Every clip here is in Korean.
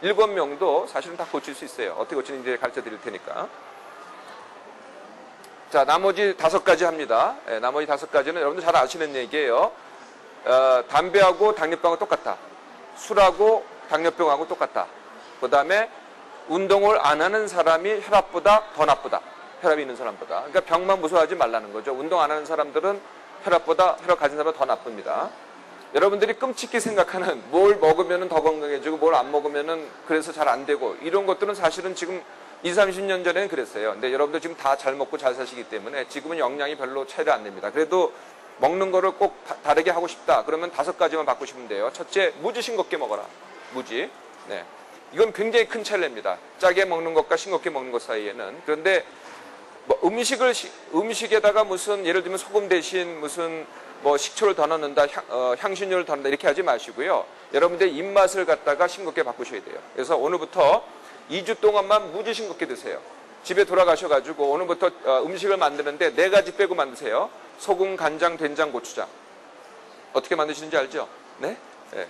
7명도 사실은 다 고칠 수 있어요. 어떻게 고치는지 가르쳐 드릴 테니까. 자, 나머지 5가지 합니다. 나머지 5가지는 여러분들 잘 아시는 얘기예요. 담배하고 당뇨병하고 똑같다. 술하고 당뇨병하고 똑같다. 그 다음에 운동을 안 하는 사람이 혈압보다 더 나쁘다. 혈압이 있는 사람보다. 그러니까 병만 무서워하지 말라는 거죠. 운동 안 하는 사람들은 혈압 가진 사람보다 더 나쁩니다. 여러분들이 끔찍히 생각하는 뭘 먹으면 더 건강해지고 뭘 안 먹으면 그래서 잘 안 되고 이런 것들은 사실은 지금 20, 30년 전에는 그랬어요. 근데 여러분들 지금 다 잘 먹고 잘 사시기 때문에 지금은 영양이 별로 차이가 안 납니다. 그래도 먹는 거를 꼭 다르게 하고 싶다. 그러면 5가지만 바꾸시면 돼요. 첫째, 무지 싱겁게 먹어라. 무지. 네. 이건 굉장히 큰 차이를 냅니다. 짜게 먹는 것과 싱겁게 먹는 것 사이에는. 그런데 뭐 음식에다가 무슨 예를 들면 소금 대신 무슨 뭐 식초를 더 넣는다, 향신료를 더 넣는다 이렇게 하지 마시고요. 여러분들 입맛을 갖다가 싱겁게 바꾸셔야 돼요. 그래서 오늘부터 2주 동안만 무지 싱겁게 드세요. 집에 돌아가셔가지고 오늘부터 음식을 만드는데 4가지 빼고 만드세요. 소금, 간장, 된장, 고추장. 어떻게 만드시는지 알죠? 네? 네.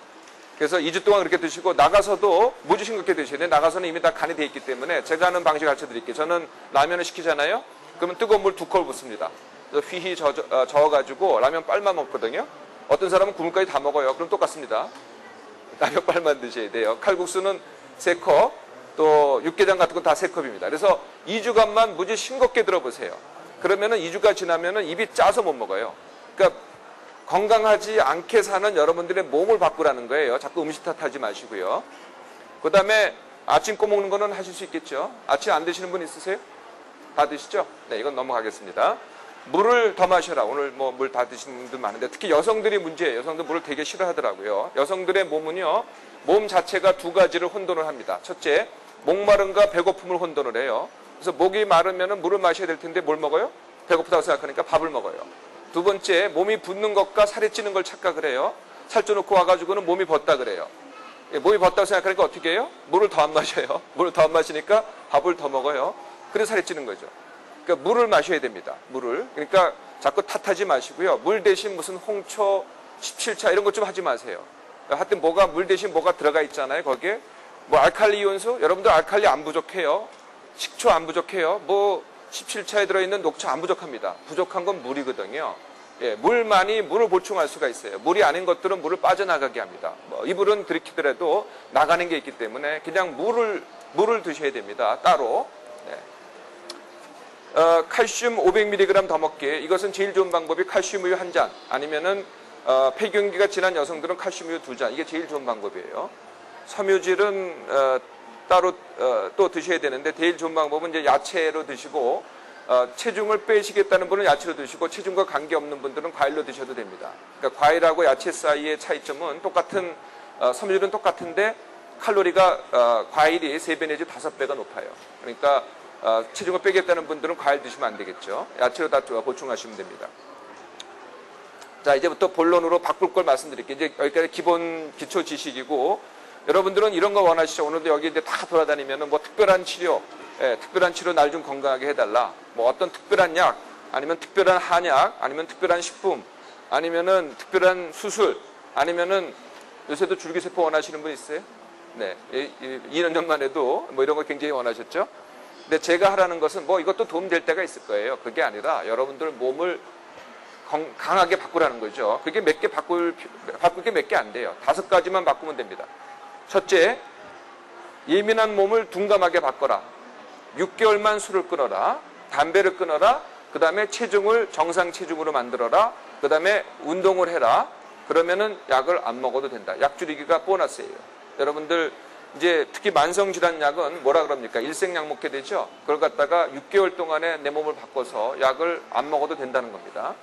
그래서 2주 동안 그렇게 드시고 나가서도 무지 싱겁게 드셔야 돼요. 나가서는 이미 다 간이 돼 있기 때문에 제가 하는 방식 가르쳐 드릴게요. 저는 라면을 시키잖아요. 그러면 뜨거운 물 2컵 붓습니다. 그래서 휘휘 저어가지고 라면 빨만 먹거든요. 어떤 사람은 국물까지 다 먹어요. 그럼 똑같습니다. 라면 빨만 드셔야 돼요. 칼국수는 3컵, 또 육개장 같은 건 다 3컵입니다. 그래서 2주간만 무지 싱겁게 들어보세요. 그러면은 2주가 지나면은 입이 짜서 못 먹어요. 그러니까 건강하지 않게 사는 여러분들의 몸을 바꾸라는 거예요. 자꾸 음식 탓하지 마시고요. 그 다음에 아침 꼭 먹는 거는 하실 수 있겠죠. 아침 안 드시는 분 있으세요? 다 드시죠? 네, 이건 넘어가겠습니다. 물을 더 마셔라. 오늘 뭐 물 다 드시는 분들 많은데 특히 여성들이 문제예요. 여성들 물을 되게 싫어하더라고요. 여성들의 몸은요. 몸 자체가 2가지를 혼돈을 합니다. 첫째, 목마름과 배고픔을 혼돈을 해요. 그래서 목이 마르면 물을 마셔야 될 텐데 뭘 먹어요? 배고프다고 생각하니까 밥을 먹어요. 2번째, 몸이 붓는 것과 살이 찌는 걸 착각을 해요. 살쪄놓고 와가지고는 몸이 벗다 그래요. 몸이 벗다고 생각하니까 어떻게 해요? 물을 더 안 마셔요. 물을 더 안 마시니까 밥을 더 먹어요. 그래서 살이 찌는 거죠. 그러니까 물을 마셔야 됩니다. 물을. 그러니까 자꾸 탓하지 마시고요. 물 대신 무슨 홍초, 17차 이런 것 좀 하지 마세요. 하여튼 물 대신 뭐가 들어가 있잖아요. 거기에 뭐 알칼리 이온수? 여러분들 알칼리 안 부족해요. 식초 안 부족해요. 뭐 17차에 들어있는 녹차 안 부족합니다. 부족한 건 물이거든요. 예, 물을 보충할 수가 있어요. 물이 아닌 것들은 물을 빠져나가게 합니다. 뭐 이불은 들이키더라도 나가는 게 있기 때문에 그냥 물을 드셔야 됩니다. 따로. 네. 칼슘 500mg 더 먹기. 이것은 제일 좋은 방법이 칼슘 우유 1잔 아니면은 폐경기가 지난 여성들은 칼슘 우유 2잔. 이게 제일 좋은 방법이에요. 섬유질은 따로 또 드셔야 되는데 제일 좋은 방법은 이제 야채로 드시고 체중을 빼시겠다는 분은 야채로 드시고 체중과 관계없는 분들은 과일로 드셔도 됩니다. 그러니까 과일하고 야채 사이의 차이점은 똑같은 섬유질은 똑같은데 칼로리가 과일이 3배 내지 5배가 높아요. 그러니까 체중을 빼겠다는 분들은 과일 드시면 안 되겠죠. 야채로 다 보충하시면 됩니다. 자, 이제부터 본론으로 바꿀 걸 말씀드릴게요. 이제 여기까지 기본 기초 지식이고 여러분들은 이런 거 원하시죠? 오늘도 여기 이제 다 돌아다니면은 뭐 특별한 치료, 특별한 치료 날 좀 건강하게 해달라. 뭐 어떤 특별한 약, 아니면 특별한 한약, 아니면 특별한 식품, 아니면은 특별한 수술, 아니면은 요새도 줄기세포 원하시는 분 있어요? 네, 2년 전만 해도 뭐 이런 거 굉장히 원하셨죠? 근데 제가 하라는 것은 뭐 이것도 도움될 때가 있을 거예요. 그게 아니라 여러분들 몸을 강하게 바꾸라는 거죠. 그게 바꿀 게 몇 개 안 돼요. 5가지만 바꾸면 됩니다. 첫째, 예민한 몸을 둔감하게 바꿔라. 6개월만 술을 끊어라. 담배를 끊어라. 그 다음에 체중을 정상 체중으로 만들어라. 그 다음에 운동을 해라. 그러면은 약을 안 먹어도 된다. 약 줄이기가 보너스예요. 여러분들 이제 특히 만성질환 약은 뭐라 그럽니까? 일생약 먹게 되죠. 그걸 갖다가 6개월 동안에 내 몸을 바꿔서 약을 안 먹어도 된다는 겁니다.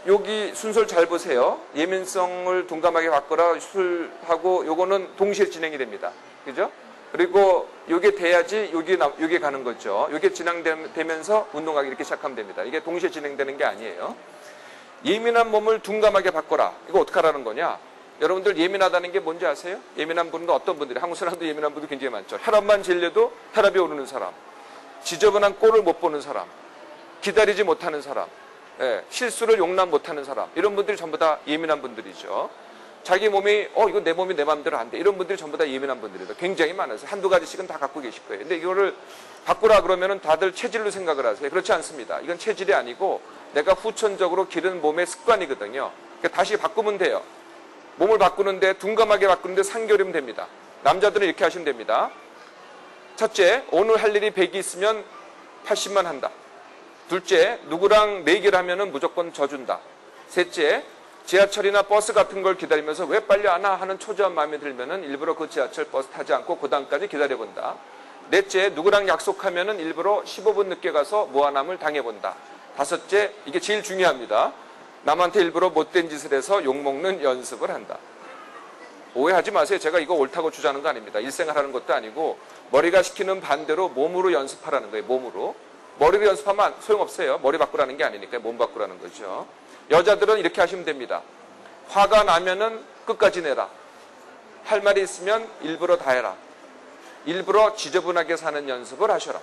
여기 순서를 잘 보세요. 예민성을 둔감하게 바꿔라 술하고 요거는 동시에 진행이 됩니다. 그죠? 그리고 요게 돼야지 요게 가는 거죠. 요게 진행되면서 운동하기 이렇게 시작하면 됩니다. 이게 동시에 진행되는 게 아니에요. 예민한 몸을 둔감하게 바꿔라. 이거 어떻게 하라는 거냐? 여러분들 예민하다는 게 뭔지 아세요? 예민한 분은 어떤 분들이? 한국 사람도 예민한 분들 굉장히 많죠. 혈압만 질려도 혈압이 오르는 사람, 지저분한 꼴을 못 보는 사람, 기다리지 못하는 사람, 실수를 용납 못하는 사람, 이런 분들이 전부 다 예민한 분들이죠. 자기 몸이 이거 내 몸이 내 마음대로 안 돼. 이런 분들이 전부 다 예민한 분들이다. 굉장히 많아요. 한두 가지씩은 다 갖고 계실 거예요. 근데 이거를 바꾸라 그러면은 다들 체질로 생각을 하세요. 그렇지 않습니다. 이건 체질이 아니고 내가 후천적으로 기른 몸의 습관이거든요. 그러니까 다시 바꾸면 돼요. 몸을 바꾸는데 둔감하게 바꾸는데 3개월이면 됩니다. 남자들은 이렇게 하시면 됩니다. 첫째, 오늘 할 일이 100이 있으면 80만 한다. 둘째, 누구랑 내기를 하면은 무조건 져준다. 셋째, 지하철이나 버스 같은 걸 기다리면서 왜 빨리 안 와 하는 초조한 마음이 들면은 일부러 그 지하철 버스 타지 않고 그 다음까지 기다려본다. 넷째, 누구랑 약속하면은 일부러 15분 늦게 가서 무한함을 당해본다. 다섯째, 이게 제일 중요합니다. 남한테 일부러 못된 짓을 해서 욕먹는 연습을 한다. 오해하지 마세요. 제가 이거 옳다고 주장하는 거 아닙니다. 일생활하는 것도 아니고 머리가 시키는 반대로 몸으로 연습하라는 거예요. 몸으로. 머리로 연습하면 소용없어요. 머리 바꾸라는 게 아니니까 몸 바꾸라는 거죠. 여자들은 이렇게 하시면 됩니다. 화가 나면은 끝까지 내라. 할 말이 있으면 일부러 다 해라. 일부러 지저분하게 사는 연습을 하셔라.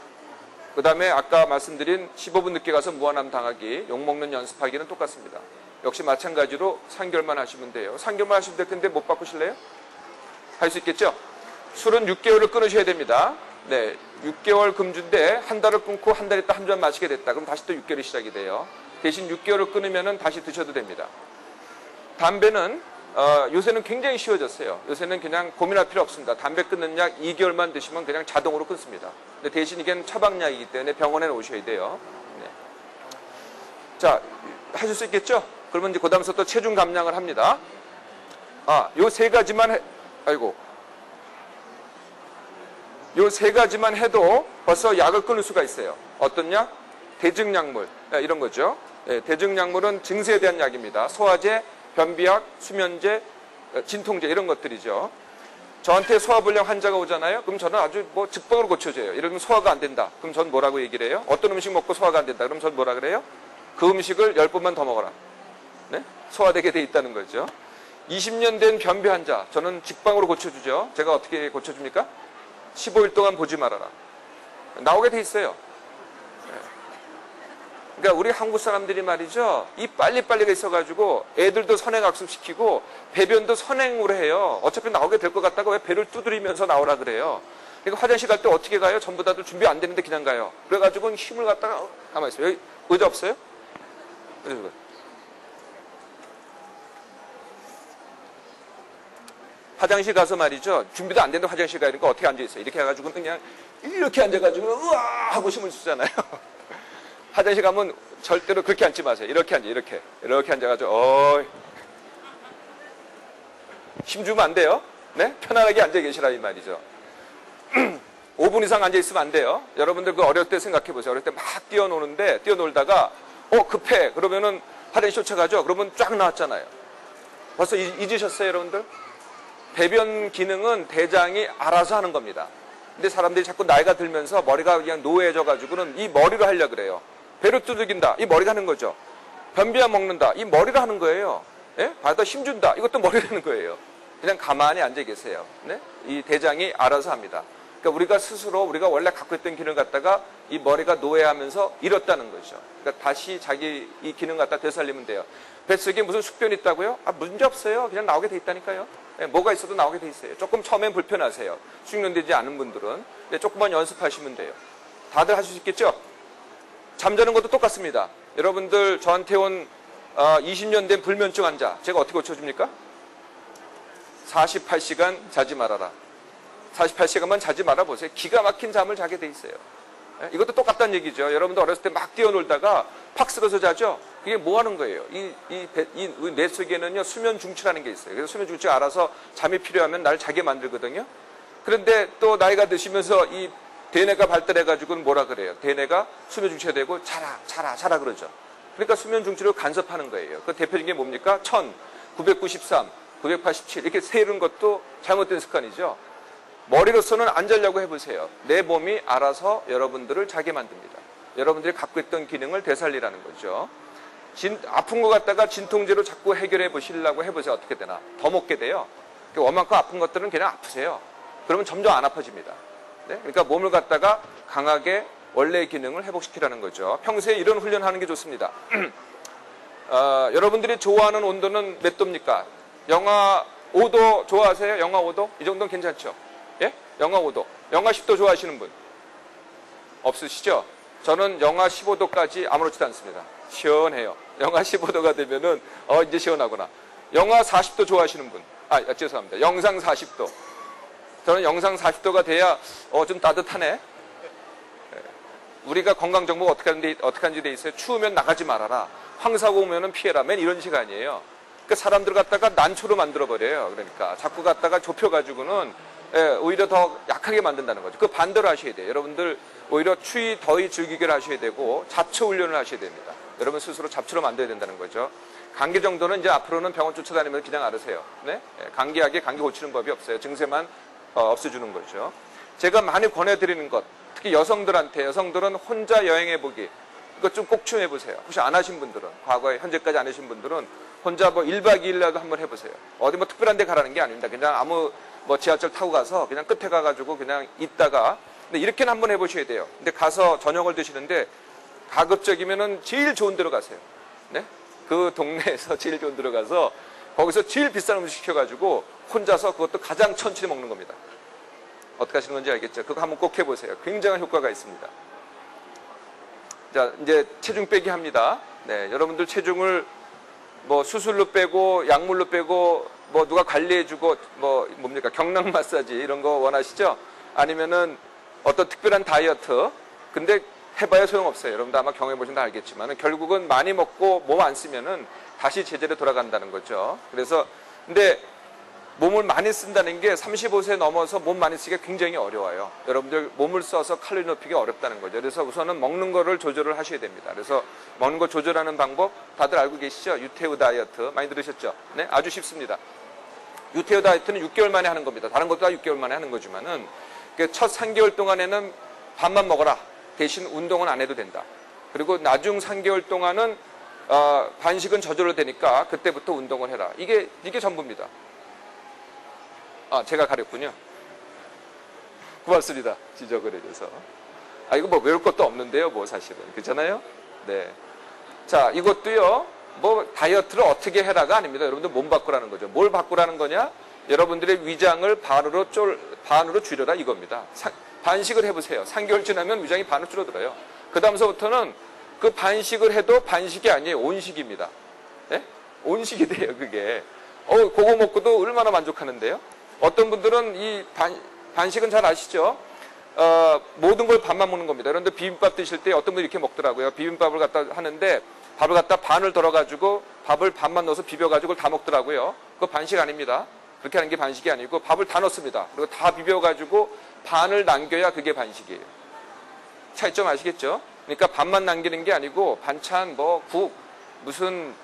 그 다음에 아까 말씀드린 15분 늦게 가서 무한함 당하기, 욕먹는 연습하기는 똑같습니다. 역시 마찬가지로 3개월만 하시면 돼요. 3개월만 하시면 될 텐데 못 바꾸실래요? 할 수 있겠죠? 술은 6개월을 끊으셔야 됩니다. 네, 6개월 금주인데 한 달을 끊고 한 달 있다 한 잔 마시게 됐다. 그럼 다시 또 6개월이 시작이 돼요. 대신 6개월을 끊으면 다시 드셔도 됩니다. 담배는 요새는 굉장히 쉬워졌어요. 요새는 그냥 고민할 필요 없습니다. 담배 끊는 약 2개월만 드시면 그냥 자동으로 끊습니다. 근데 대신 이게 처방약이기 때문에 병원에 오셔야 돼요. 네. 자, 하실 수 있겠죠? 그러면 이제 그 다음부터 또 체중 감량을 합니다. 요 세 가지만 요 세 가지만 해도 벌써 약을 끊을 수가 있어요. 어떤 약? 대증약물. 이런 거죠. 네, 대증약물은 증세에 대한 약입니다. 소화제, 변비약, 수면제, 진통제 이런 것들이죠. 저한테 소화불량 환자가 오잖아요. 그럼 저는 아주 직방으로 고쳐줘요. 이러면 소화가 안 된다. 그럼 전 뭐라고 얘기를 해요? 어떤 음식 먹고 소화가 안 된다. 그럼 전 뭐라 그래요? 그 음식을 10번만 더 먹어라. 네? 소화되게 돼 있다는 거죠. 20년 된 변비 환자, 저는 직방으로 고쳐주죠. 제가 어떻게 고쳐줍니까? 15일 동안 보지 말아라. 나오게 돼 있어요. 그러니까 우리 한국 사람들이 말이죠. 이 빨리빨리가 있어가지고 애들도 선행학습시키고 배변도 선행으로 해요. 어차피 나오게 될 것 같다고 왜 배를 두드리면서 나오라 그래요. 그러니까 화장실 갈 때 어떻게 가요? 전부 다들 준비 안 되는데 그냥 가요. 그래가지고 힘을 갖다가 가만히 있어요. 여기 의자 없어요? 화장실 가서 말이죠. 준비도 안 되는데 화장실 가니까 어떻게 앉아있어요? 이렇게 해가지고 그냥 이렇게 앉아가지고 우와 하고 힘을 쓰잖아요. 화장실 가면 절대로 그렇게 앉지 마세요. 이렇게 앉아, 이렇게 앉아가지고 힘 주면 안 돼요. 네? 편안하게 앉아 계시라 이 말이죠. 5분 이상 앉아 있으면 안 돼요. 여러분들 그 어릴 때 생각해 보세요. 어릴 때 막 뛰어놀다가 급해. 그러면은 화장실 쫓아가죠. 그러면 쫙 나왔잖아요. 벌써 잊으셨어요, 여러분들? 배변 기능은 대장이 알아서 하는 겁니다. 근데 사람들이 자꾸 나이가 들면서 머리가 그냥 노예져가지고는 이 머리로 하려고 그래요. 배를 두들긴다. 이 머리가 하는 거죠. 변비약 먹는다. 이 머리로 하는 거예요. 예? 발에다 힘준다. 이것도 머리로 하는 거예요. 그냥 가만히 앉아 계세요. 네? 이 대장이 알아서 합니다. 그러니까 우리가 스스로 우리가 원래 갖고 있던 기능을 갖다가 이 머리가 노예하면서 잃었다는 거죠. 그러니까 다시 자기 이 기능 갖다 되살리면 돼요. 뱃속에 무슨 숙변이 있다고요? 문제 없어요. 그냥 나오게 돼 있다니까요. 네, 뭐가 있어도 나오게 돼 있어요. 조금 처음엔 불편하세요. 숙련되지 않은 분들은. 네, 조금만 연습하시면 돼요. 다들 하실 수 있겠죠? 잠자는 것도 똑같습니다. 여러분들 저한테 온 20년 된 불면증 환자 제가 어떻게 고쳐줍니까? 48시간 자지 말아라. 48시간만 자지 말아보세요. 기가 막힌 잠을 자게 돼 있어요. 네? 이것도 똑같다는 얘기죠. 여러분들 어렸을 때 막 뛰어놀다가 팍 쓰러져 자죠? 그게 뭐 하는 거예요? 뇌 속에는요, 수면 중추라는 게 있어요. 그래서 수면 중추가 알아서 잠이 필요하면 날 자게 만들거든요. 그런데 또 나이가 드시면서 이 대뇌가 발달해가지고는 뭐라 그래요? 대뇌가 수면 중추가 되고 자라 그러죠. 그러니까 수면 중추를 간섭하는 거예요. 그 대표적인 게 뭡니까? 1000, 993, 987 이렇게 세는 것도 잘못된 습관이죠. 머리로서는 안 자려고 해보세요. 내 몸이 알아서 여러분들을 자게 만듭니다. 여러분들이 갖고 있던 기능을 되살리라는 거죠. 아픈 거 갖다가 진통제로 자꾸 해결해 보시려고 해보세요. 어떻게 되나? 더 먹게 돼요. 원만큼 아픈 것들은 그냥 아프세요. 그러면 점점 안 아파집니다. 네? 그러니까 몸을 갖다가 강하게 원래의 기능을 회복시키라는 거죠. 평소에 이런 훈련하는 게 좋습니다. 여러분들이 좋아하는 온도는 몇 도입니까? 영하 5도 좋아하세요? 영하 5도? 이 정도는 괜찮죠? 예? 영하 5도. 영하 10도 좋아하시는 분? 없으시죠? 저는 영하 15도까지 아무렇지도 않습니다. 시원해요. 영하 15도가 되면은, 이제 시원하구나. 영하 40도 좋아하시는 분? 죄송합니다. 영상 40도. 저는 영상 40도가 돼야, 좀 따뜻하네. 우리가 건강정보가 어떻게 하는지 돼 있어요? 추우면 나가지 말아라. 황사고 오면은 피해라. 맨 이런 시간이에요. 그러니까 사람들 갖다가 난초로 만들어버려요. 그러니까 자꾸 갖다가 좁혀가지고는 오히려 더 약하게 만든다는 거죠. 그 반대로 하셔야 돼요. 여러분들 오히려 추위, 더위 즐기기를 하셔야 되고 자처 훈련을 하셔야 됩니다. 여러분 스스로 잡초로 만들어야 된다는 거죠. 감기 정도는 이제 앞으로는 병원 쫓아다니면서 그냥 알으세요. 네? 감기약에 감기 고치는 법이 없어요. 증세만 없애주는 거죠. 제가 많이 권해드리는 것, 특히 여성들은 혼자 여행해보기. 이것 좀 꼭 좀 해보세요. 혹시 안 하신 분들은, 과거에, 현재까지 안 하신 분들은 혼자 1박 2일이라도 한번 해보세요. 어디 특별한 데 가라는 게 아닙니다. 그냥 아무 지하철 타고 가서 그냥 끝에 가가지고 그냥 있다가, 근데 이렇게는 한번 해보셔야 돼요. 근데 가서 저녁을 드시는데 가급적이면은 제일 좋은 데로 가세요. 네? 그 동네에서 제일 좋은 데로 가서 거기서 제일 비싼 음식 시켜가지고 혼자서 그것도 가장 천천히 먹는 겁니다. 어떻게 하시는 건지 알겠죠? 그거 한번 꼭 해보세요. 굉장한 효과가 있습니다. 자, 이제 체중 빼기 합니다. 네, 여러분들 체중을 수술로 빼고, 약물로 빼고, 누가 관리해주고, 뭡니까? 경락 마사지 이런 거 원하시죠? 아니면은 어떤 특별한 다이어트. 근데 해봐야 소용없어요. 여러분들 아마 경험해보시면 알겠지만 결국은 많이 먹고 몸 안 쓰면은 다시 제자리에 돌아간다는 거죠. 그래서, 근데 몸을 많이 쓴다는 게 35세 넘어서 몸 많이 쓰기가 굉장히 어려워요. 여러분들 몸을 써서 칼로리 높이기가 어렵다는 거죠. 그래서 우선은 먹는 거를 조절을 하셔야 됩니다. 그래서 먹는 거 조절하는 방법 다들 알고 계시죠? 유태우 다이어트 많이 들으셨죠? 네, 아주 쉽습니다. 유태우 다이어트는 6개월 만에 하는 겁니다. 다른 것도 다 6개월 만에 하는 거지만은 첫 3개월 동안에는 밥만 먹어라. 대신 운동은 안 해도 된다. 그리고 나중 3개월 동안은 반식은 저절로 되니까 그때부터 운동을 해라. 이게 전부입니다. 제가 가렸군요. 고맙습니다. 지적을 해줘서. 이거 외울 것도 없는데요, 사실은. 그렇잖아요? 네. 자, 이것도요, 다이어트를 어떻게 해라가 아닙니다. 여러분들 몸 바꾸라는 거죠. 뭘 바꾸라는 거냐? 여러분들의 위장을 반으로 줄여라 이겁니다. 반식을 해보세요. 3개월 지나면 위장이 반으로 줄어들어요. 그 다음서부터는 그 반식을 해도 반식이 아니에요. 온식입니다. 네? 온식이 돼요, 그게. 그거 먹고도 얼마나 만족하는데요? 어떤 분들은 이 반식은 잘 아시죠? 모든 걸 반만 먹는 겁니다. 그런데 비빔밥 드실 때 어떤 분이 이렇게 먹더라고요. 비빔밥을 갖다 하는데 밥을 갖다 반을 덜어가지고 밥을 반만 넣어서 비벼가지고 다 먹더라고요. 그거 반식 아닙니다. 그렇게 하는 게 반식이 아니고 밥을 다 넣습니다. 그리고 다 비벼가지고 반을 남겨야 그게 반식이에요. 차이점 아시겠죠? 그러니까 반만 남기는 게 아니고 반찬, 국, 무슨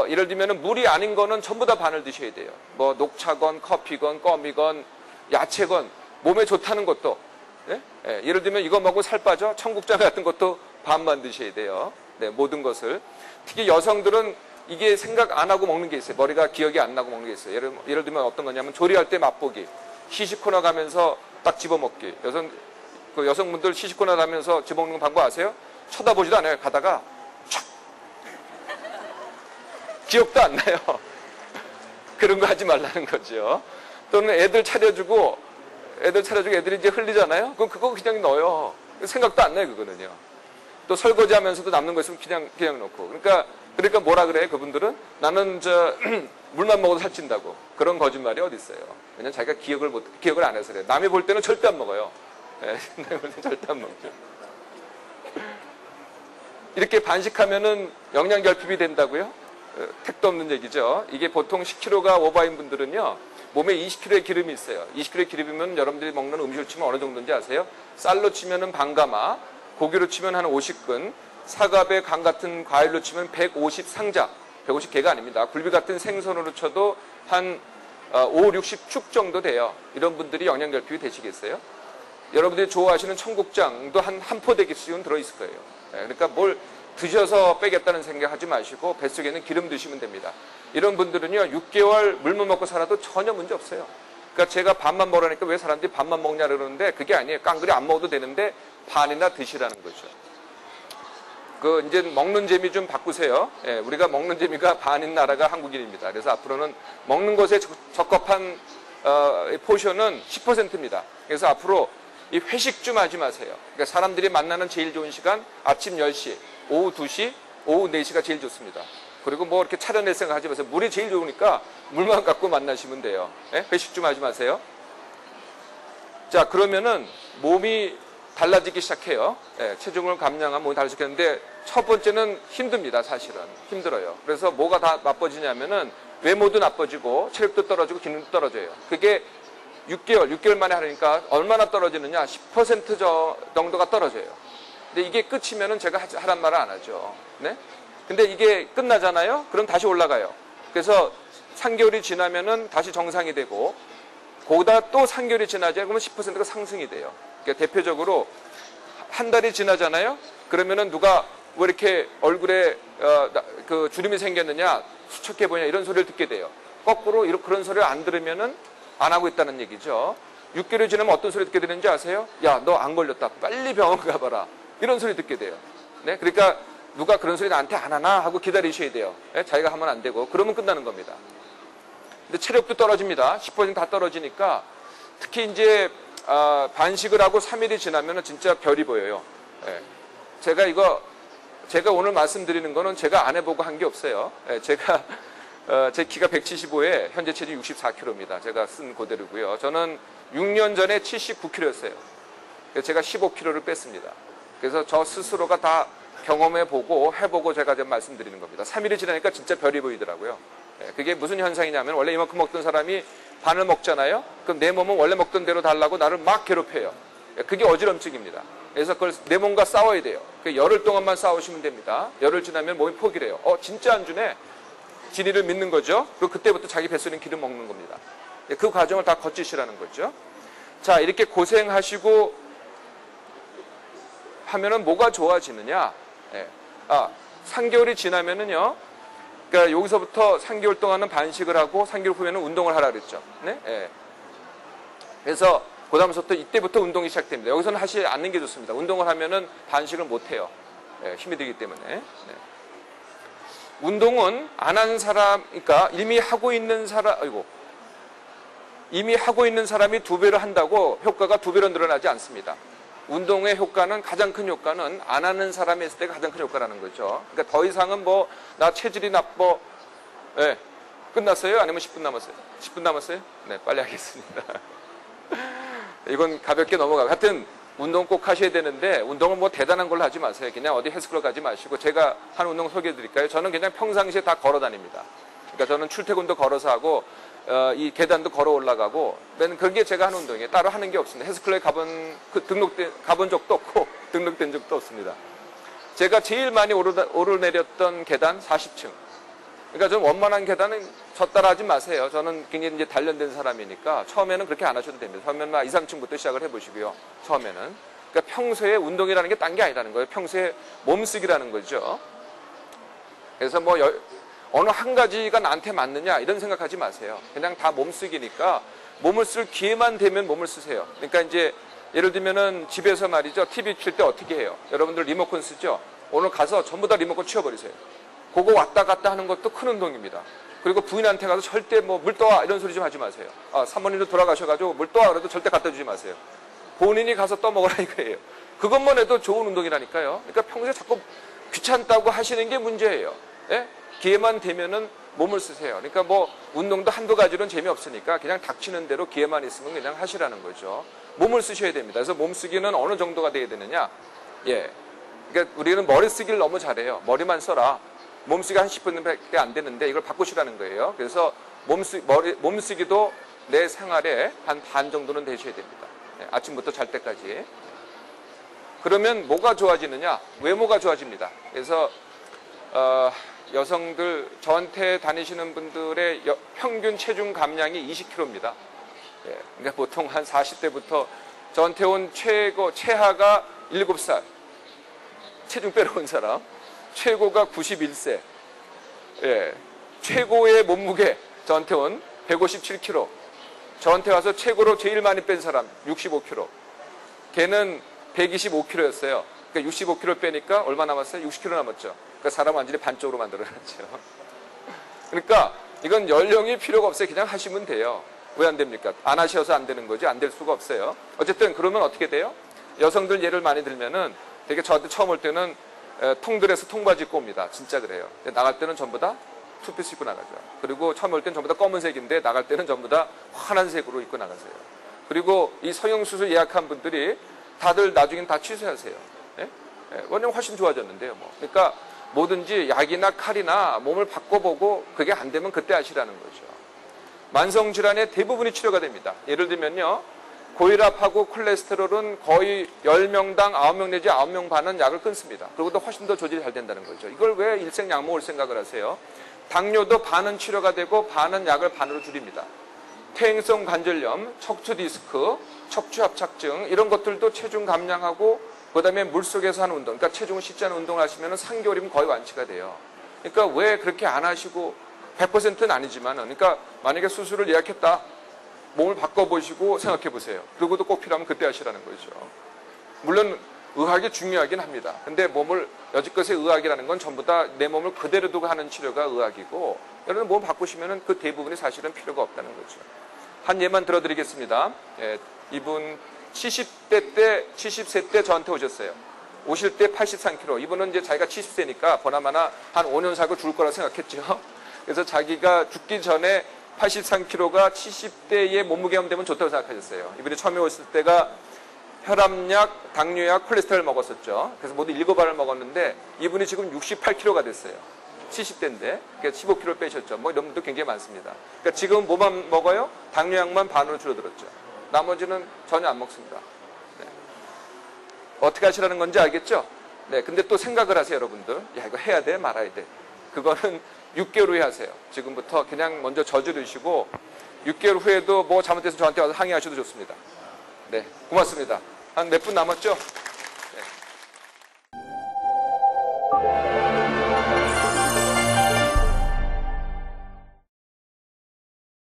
예를 들면 물이 아닌 거는 전부 다 반을 드셔야 돼요. 녹차건, 커피건, 껌이건, 야채건, 몸에 좋다는 것도. 네? 네, 예를 들면 이거 먹고 살 빠져? 청국장 같은 것도 반만 드셔야 돼요. 네, 모든 것을. 특히 여성들은 이게 생각 안 하고 먹는 게 있어요. 머리가 기억이 안 나고 먹는 게 있어요. 예를 들면 어떤 거냐면 조리할 때 맛보기. 시식코너 가면서 딱 집어먹기. 여성분들 시식코너 가면서 집어먹는 방법 아세요? 쳐다보지도 않아요. 가다가 기억도 안 나요. 그런 거 하지 말라는 거죠. 또는 애들 차려주고 애들이 이제 흘리잖아요. 그럼 그거 그냥 넣어요. 생각도 안 나요, 그거는요. 또 설거지 하면서도 남는 거 있으면 그냥 넣고. 그러니까 뭐라 그래요, 그분들은? 나는 물만 먹어도 살찐다고. 그런 거짓말이 어디 있어요. 왜냐면 자기가 기억을 안 해서 그래요. 남이 볼 때는 절대 안 먹어요. 네, 남이 볼 때는 절대 안 먹죠. 이렇게 반식하면은 영양결핍이 된다고요? 택도 없는 얘기죠. 이게 보통 10kg가 오버인 분들은요, 몸에 20kg의 기름이 있어요. 20kg의 기름이면 여러분들이 먹는 음식을 치면 어느 정도인지 아세요? 쌀로 치면은 반가마, 고기로 치면 한 50근, 사과배, 감 같은 과일로 치면 150상자, 150개가 아닙니다. 굴비 같은 생선으로 쳐도 한 5, 60축 정도 돼요. 이런 분들이 영양결핍이 되시겠어요? 여러분들이 좋아하시는 청국장도 한 포대기수는 들어있을 거예요. 그러니까 뭘 드셔서 빼겠다는 생각하지 마시고 뱃속에는 기름 드시면 됩니다. 이런 분들은요, 6개월 물만 먹고 살아도 전혀 문제 없어요. 그러니까 제가 밥만 먹으라니까 왜 사람들이 밥만 먹냐 그러는데 그게 아니에요. 깡그리 안 먹어도 되는데 반이나 드시라는 거죠. 그 이제 먹는 재미 좀 바꾸세요. 예, 우리가 먹는 재미가 반인 나라가 한국인입니다. 그래서 앞으로는 먹는 것에 적합한 포션은 10%입니다. 그래서 앞으로 이 회식 좀 하지 마세요. 그러니까 사람들이 만나는 제일 좋은 시간 아침 10시, 오후 2시, 오후 4시가 제일 좋습니다. 그리고 뭐 이렇게 차려낼 생각 하지 마세요. 물이 제일 좋으니까 물만 갖고 만나시면 돼요. 예? 회식 좀 하지 마세요. 자, 그러면은 몸이 달라지기 시작해요. 예, 체중을 감량하면 몸이 달라지기 시작하는데 첫 번째는 힘듭니다. 사실은 힘들어요. 그래서 뭐가 다 나빠지냐면은 외모도 나빠지고 체력도 떨어지고 기능도 떨어져요. 그게 6개월 만에 하니까 얼마나 떨어지느냐? 10% 정도가 떨어져요. 근데 이게 끝이면은 제가 하란 말을 안 하죠. 네? 근데 이게 끝나잖아요? 그럼 다시 올라가요. 그래서 3개월이 지나면은 다시 정상이 되고, 거기다 또 3개월이 지나자 그러면 10%가 상승이 돼요. 그러니까 대표적으로 한 달이 지나잖아요? 그러면은 누가 왜 이렇게 얼굴에 그 주름이 생겼느냐, 수척해 보이냐 이런 소리를 듣게 돼요. 거꾸로 그런 소리를 안 들으면은 안 하고 있다는 얘기죠. 6개월이 지나면 어떤 소리 듣게 되는지 아세요? 야, 너 안 걸렸다. 빨리 병원 가봐라. 이런 소리 듣게 돼요. 네, 그러니까 누가 그런 소리 나한테 안 하나 하고 기다리셔야 돼요. 네? 자기가 하면 안 되고 그러면 끝나는 겁니다. 근데 체력도 떨어집니다. 10%다 떨어지니까 특히 이제 반식을 하고 3일이 지나면 진짜 별이 보여요. 네. 제가 오늘 말씀드리는 거는 제가 안 해보고 한 게 없어요. 네, 제 키가 175에 현재 체중이 64kg입니다. 제가 쓴 그대로고요. 저는 6년 전에 79kg였어요. 그래서 제가 15kg를 뺐습니다. 그래서 저 스스로가 다 경험해보고 해보고 제가 좀 말씀드리는 겁니다. 3일이 지나니까 진짜 별이 보이더라고요. 그게 무슨 현상이냐면 원래 이만큼 먹던 사람이 반을 먹잖아요. 그럼 내 몸은 원래 먹던 대로 달라고 나를 막 괴롭혀요. 그게 어지럼증입니다. 그래서 그걸 내 몸과 싸워야 돼요. 열흘 동안만 싸우시면 됩니다. 열흘 지나면 몸이 포기를 해요. 진짜 안 주네. 진리를 믿는 거죠. 그리고 그때부터 자기 뱃속에 기름 먹는 겁니다. 그 과정을 다 거치시라는 거죠. 자, 이렇게 고생하시고 하면은 뭐가 좋아지느냐? 3개월이 지나면은요. 그러니까 여기서부터 3개월 동안은 반식을 하고 3개월 후에는 운동을 하라 그랬죠. 네? 그래서 그다음부터 이때부터 운동이 시작됩니다. 여기서는 하지 않는 게 좋습니다. 운동을 하면은 반식을 못 해요. 힘이 들기 때문에. 네. 운동은 안 한 사람, 그러니까 이미 하고 있는 사람이 2배를 한다고 효과가 2배로 늘어나지 않습니다. 운동의 효과는 가장 큰 효과는 안 하는 사람이 했을 때가 가장 큰 효과라는 거죠. 그러니까 더 이상은 뭐 나 체질이 나빠. 네. 끝났어요? 아니면 10분 남았어요? 10분 남았어요? 네, 빨리 하겠습니다. 이건 가볍게 넘어가고. 하여튼 운동 꼭 하셔야 되는데 운동은 뭐 대단한 걸로 하지 마세요. 그냥 어디 헬스클럽 가지 마시고 제가 하는 운동 소개해 드릴까요? 저는 그냥 평상시에 다 걸어 다닙니다. 그러니까 저는 출퇴근도 걸어서 하고 이 계단도 걸어 올라가고 그런 게 제가 하는 운동이에요. 따로 하는 게 없습니다. 헬스클럽에 가본 적도 없고 등록된 적도 없습니다. 제가 제일 많이 오르내렸던 계단 40층. 그러니까 좀 원만한 계단은 저 따라 하지 마세요. 저는 굉장히 이제 단련된 사람이니까 처음에는 그렇게 안 하셔도 됩니다. 처음에는 막 2, 3층부터 시작을 해보시고요. 처음에는. 그러니까 평소에 운동이라는 게 딴 게 아니라는 거예요. 평소에 몸쓰기라는 거죠. 그래서 뭐 어느 한 가지가 나한테 맞느냐 이런 생각하지 마세요. 그냥 다 몸쓰기니까 몸을 쓸 기회만 되면 몸을 쓰세요. 그러니까 이제 예를 들면은 집에서 말이죠. TV 킬 때 어떻게 해요? 여러분들 리모컨 쓰죠? 오늘 가서 전부 다 리모컨 치워버리세요. 그거 왔다 갔다 하는 것도 큰 운동입니다. 그리고 부인한테 가서 절대 뭐 물 떠와 이런 소리 좀 하지 마세요. 사모님도 돌아가셔가지고 물 떠와 그래도 절대 갖다 주지 마세요. 본인이 가서 떠먹으라 이거예요. 그것만 해도 좋은 운동이라니까요. 그러니까 평소에 자꾸 귀찮다고 하시는 게 문제예요. 예? 기회만 되면은 몸을 쓰세요. 그러니까 뭐 운동도 한두 가지로는 재미없으니까 그냥 닥치는 대로 기회만 있으면 그냥 하시라는 거죠. 몸을 쓰셔야 됩니다. 그래서 몸쓰기는 어느 정도가 돼야 되느냐? 예. 그러니까 우리는 머리 쓰기를 너무 잘해요. 머리만 써라. 몸쓰기 한 10분밖에 안 되는데 이걸 바꾸시라는 거예요. 그래서 몸쓰기도 내 생활에 한 반 정도는 되셔야 됩니다. 예, 아침부터 잘 때까지. 그러면 뭐가 좋아지느냐? 외모가 좋아집니다. 그래서 여성들 저한테 다니시는 분들의 평균 체중 감량이 20kg입니다. 예, 그러니까 보통 한 40대부터 저한테 온 최하가 7살 체중 빼러 온 사람, 최고가 91세, 예, 최고의 몸무게 저한테 온 157kg, 저한테 와서 최고로 제일 많이 뺀 사람 65kg, 걔는 125kg였어요. 그러니까 65kg 빼니까 얼마 남았어요? 60kg 남았죠. 그러니까 사람 완전히 반쪽으로 만들어놨죠. 그러니까 이건 연령이 필요가 없어요. 그냥 하시면 돼요. 왜 안 됩니까? 안 하셔서 안 되는 거지. 안 될 수가 없어요. 어쨌든 그러면 어떻게 돼요? 여성들 예를 많이 들면은 되게 저한테 처음 올 때는 통들에서 통바지 입고 옵니다. 진짜 그래요. 나갈 때는 전부 다 투피스 입고 나가죠. 그리고 처음 올 때는 전부 다 검은색인데 나갈 때는 전부 다 환한색으로 입고 나가세요. 그리고 이 성형수술 예약한 분들이 다들 나중엔 다 취소하세요. 예? 왜냐면 훨씬 좋아졌는데요. 뭐. 그러니까 뭐든지 약이나 칼이나 몸을 바꿔보고 그게 안 되면 그때 하시라는 거죠. 만성질환의 대부분이 치료가 됩니다. 예를 들면요. 고혈압하고 콜레스테롤은 거의 10명당 9명 내지 9명 반은 약을 끊습니다. 그리고 또 훨씬 더 조절이 잘 된다는 거죠. 이걸 왜 일생약 먹을 생각을 하세요? 당뇨도 반은 치료가 되고 반은 약을 반으로 줄입니다. 퇴행성 관절염, 척추 디스크, 척추 협착증 이런 것들도 체중 감량하고 그다음에 물속에서 하는 운동, 그러니까 체중을 싣지 않은 운동을 하시면 3개월이면 거의 완치가 돼요. 그러니까 왜 그렇게 안 하시고 100%는 아니지만은 그러니까 만약에 수술을 예약했다. 몸을 바꿔보시고 생각해보세요. 그리고도 꼭 필요하면 그때 하시라는 거죠. 물론 의학이 중요하긴 합니다. 근데 여지껏의 의학이라는 건 전부 다 내 몸을 그대로 두고 하는 치료가 의학이고 여러분 몸 바꾸시면은 그 대부분이 사실은 필요가 없다는 거죠. 한 예만 들어드리겠습니다. 예, 이분 70세 때 저한테 오셨어요. 오실 때 83kg. 이분은 이제 자기가 70세니까 보나마나 한 5년 살고 죽을 거라 생각했죠. 그래서 자기가 죽기 전에 83kg가 70대의 몸무게만 되면 좋다고 생각하셨어요. 이분이 처음에 오실 때가 혈압약, 당뇨약, 콜레스테롤 먹었었죠. 그래서 모두 7알을 먹었는데 이분이 지금 68kg가 됐어요. 70대인데. 그러니까 15kg 빼셨죠. 뭐 이런 분도 굉장히 많습니다. 그러니까 지금 뭐만 먹어요? 당뇨약만 반으로 줄어들었죠. 나머지는 전혀 안 먹습니다. 네. 어떻게 하시라는 건지 알겠죠? 네. 근데 또 생각을 하세요, 여러분들. 야, 이거 해야 돼? 말아야 돼? 그거는 6개월 후에 하세요. 지금부터 그냥 먼저 저지르시고 6개월 후에도 뭐 잘못돼서 저한테 와서 항의하셔도 좋습니다. 네, 고맙습니다. 한 몇 분 남았죠? 네.